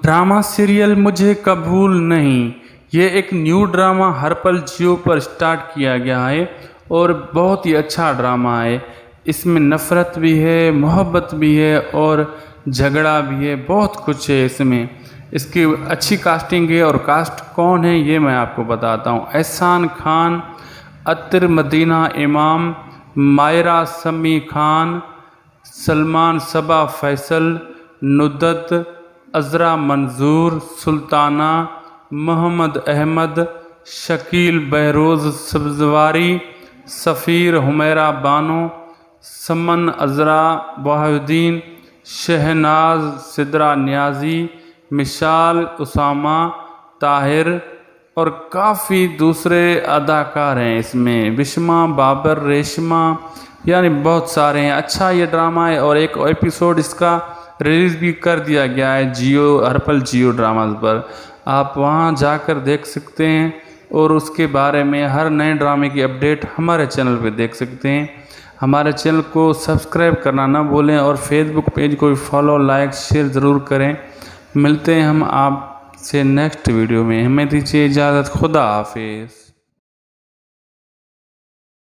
Drama serial मुझे कबूल नहीं, ये एक न्यू ड्रामा हर पल जियो पर स्टार्ट किया गया है और बहुत ही अच्छा ड्रामा है। इसमें नफ़रत भी है, मोहब्बत भी है और झगड़ा भी है, बहुत कुछ है इसमें। इसकी अच्छी कास्टिंग है और कास्ट कौन है ये मैं आपको बताता हूँ। एहसान खान, अतर मदीना इमाम, मायरा समी खान, सलमान सबा फैसल, नुदत, अज़रा मंजूर, सुल्ताना, मोहम्मद अहमद, शकील बहरोज़ सब्ज़वारी, सफ़ीर हुमैरा बानो, समन अज़रा वाहिउद्दीन, शहनाज सिद्रा न्याजी, मिशाल उसामा ताहिर और काफ़ी दूसरे अदाकार हैं इसमें, विस्मा बाबर, रेशमा, यानी बहुत सारे हैं। अच्छा ये ड्रामा है और एक एपिसोड इसका रिलीज़ भी कर दिया गया है जियो हर पल जियो ड्रामाज पर। आप वहां जाकर देख सकते हैं और उसके बारे में हर नए ड्रामे की अपडेट हमारे चैनल पे देख सकते हैं। हमारे चैनल को सब्सक्राइब करना ना भूलें और फेसबुक पेज को भी फॉलो, लाइक, शेयर ज़रूर करें। मिलते हैं हम आपसे नेक्स्ट वीडियो में। हमें दीजिए इजाज़त। खुदा हाफिज़।